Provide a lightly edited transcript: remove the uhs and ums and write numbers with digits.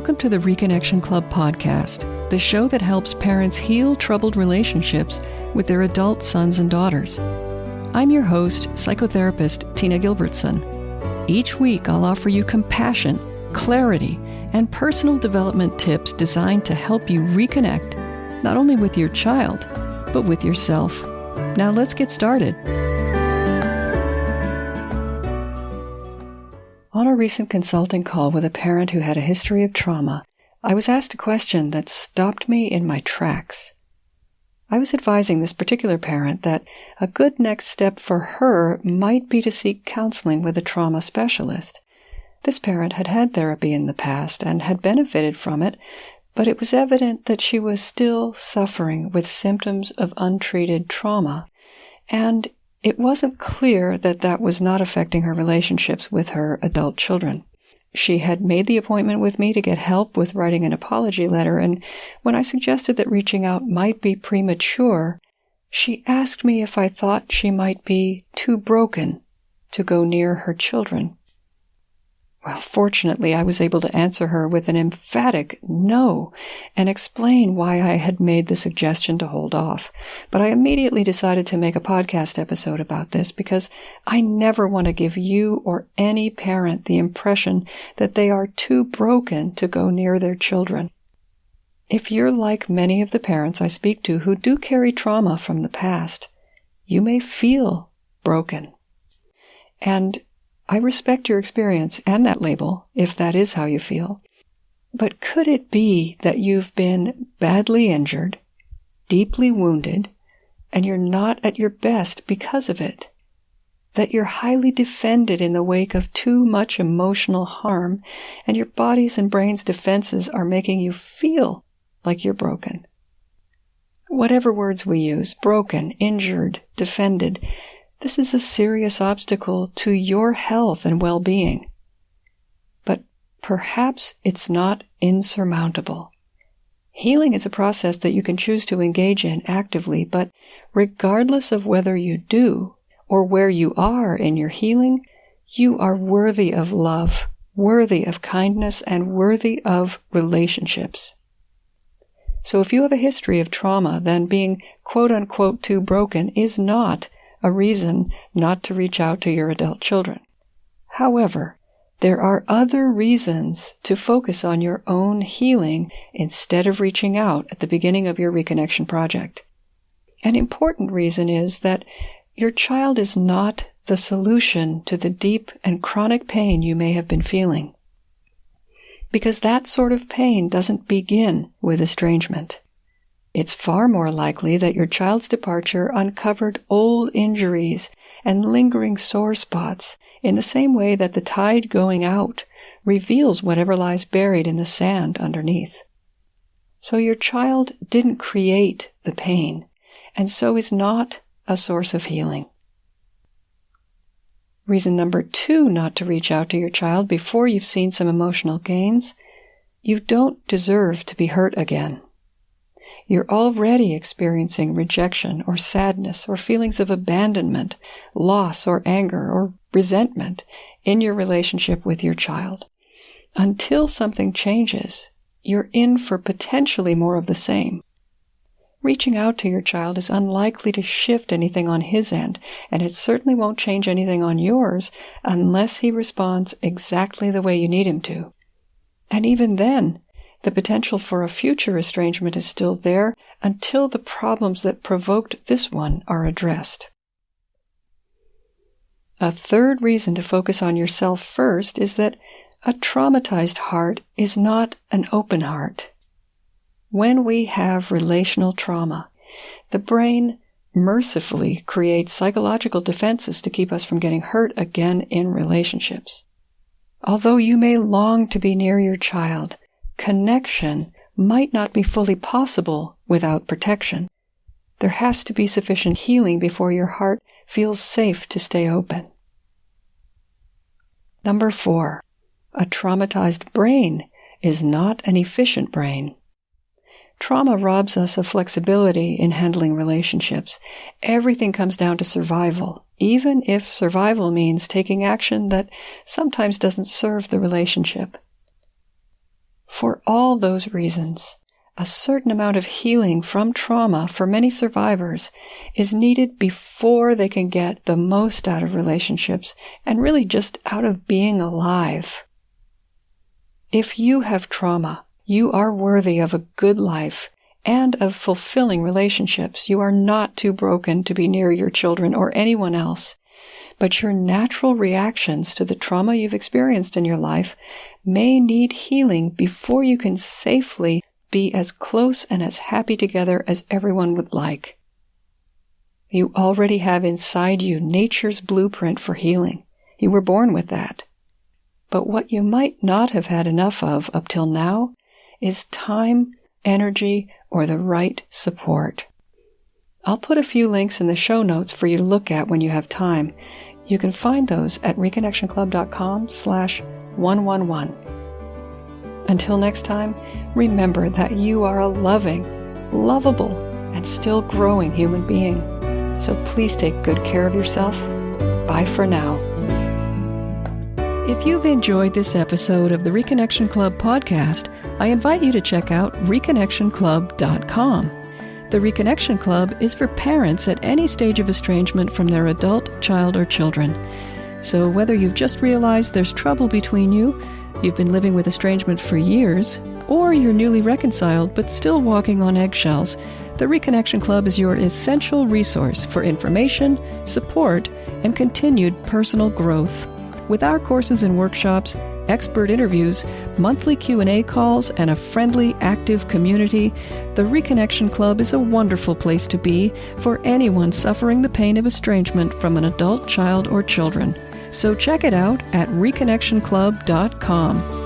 Welcome to the Reconnection Club podcast, the show that helps parents heal troubled relationships with their adult sons and daughters. I'm your host, psychotherapist Tina Gilbertson. Each week, I'll offer you compassion, clarity, and personal development tips designed to help you reconnect, not only with your child, but with yourself. Now let's get started. On a recent consulting call with a parent who had a history of trauma, I was asked a question that stopped me in my tracks. I was advising this particular parent that a good next step for her might be to seek counseling with a trauma specialist. This parent had had therapy in the past and had benefited from it, but it was evident that she was still suffering with symptoms of untreated trauma, and it wasn't clear that that was not affecting her relationships with her adult children. She had made the appointment with me to get help with writing an apology letter, and when I suggested that reaching out might be premature, she asked me if I thought she might be too broken to go near her children. Well, fortunately, I was able to answer her with an emphatic no and explain why I had made the suggestion to hold off. But I immediately decided to make a podcast episode about this because I never want to give you or any parent the impression that they are too broken to go near their children. If you're like many of the parents I speak to who do carry trauma from the past, you may feel broken. And I respect your experience and that label, if that is how you feel. But could it be that you've been badly injured, deeply wounded, and you're not at your best because of it? That you're highly defended in the wake of too much emotional harm, and your body's and brain's defenses are making you feel like you're broken? Whatever words we use, broken, injured, defended, this is a serious obstacle to your health and well-being. But perhaps it's not insurmountable. Healing is a process that you can choose to engage in actively, but regardless of whether you do or where you are in your healing, you are worthy of love, worthy of kindness, and worthy of relationships. So if you have a history of trauma, then being quote-unquote too broken is not a reason not to reach out to your adult children. However, there are other reasons to focus on your own healing instead of reaching out at the beginning of your reconnection project. An important reason is that your child is not the solution to the deep and chronic pain you may have been feeling, because that sort of pain doesn't begin with estrangement. It's far more likely that your child's departure uncovered old injuries and lingering sore spots in the same way that the tide going out reveals whatever lies buried in the sand underneath. So your child didn't create the pain, and so is not a source of healing. Reason number 2 not to reach out to your child before you've seen some emotional gains: you don't deserve to be hurt again. You're already experiencing rejection or sadness or feelings of abandonment, loss or anger or resentment in your relationship with your child. Until something changes, you're in for potentially more of the same. Reaching out to your child is unlikely to shift anything on his end, and it certainly won't change anything on yours unless he responds exactly the way you need him to. And even then, the potential for a future estrangement is still there until the problems that provoked this one are addressed. A third reason to focus on yourself first is that a traumatized heart is not an open heart. When we have relational trauma, the brain mercifully creates psychological defenses to keep us from getting hurt again in relationships. Although you may long to be near your child, connection might not be fully possible without protection. There has to be sufficient healing before your heart feels safe to stay open. Number 4, a traumatized brain is not an efficient brain. Trauma robs us of flexibility in handling relationships. Everything comes down to survival, even if survival means taking action that sometimes doesn't serve the relationship. For all those reasons, a certain amount of healing from trauma for many survivors is needed before they can get the most out of relationships and really just out of being alive. If you have trauma, you are worthy of a good life and of fulfilling relationships. You are not too broken to be near your children or anyone else. But your natural reactions to the trauma you've experienced in your life may need healing before you can safely be as close and as happy together as everyone would like. You already have inside you nature's blueprint for healing. You were born with that. But what you might not have had enough of up till now is time, energy, or the right support. I'll put a few links in the show notes for you to look at when you have time. You can find those at reconnectionclub.com/111. Until next time, remember that you are a loving, lovable, and still growing human being. So please take good care of yourself. Bye for now. If you've enjoyed this episode of the Reconnection Club podcast, I invite you to check out reconnectionclub.com. The Reconnection Club is for parents at any stage of estrangement from their adult, child, or children. So whether you've just realized there's trouble between you, you've been living with estrangement for years, or you're newly reconciled but still walking on eggshells, the Reconnection Club is your essential resource for information, support, and continued personal growth. With our courses and workshops, expert interviews, monthly Q&A calls, and a friendly, active community, the Reconnection Club is a wonderful place to be for anyone suffering the pain of estrangement from an adult, child, or children. So check it out at reconnectionclub.com.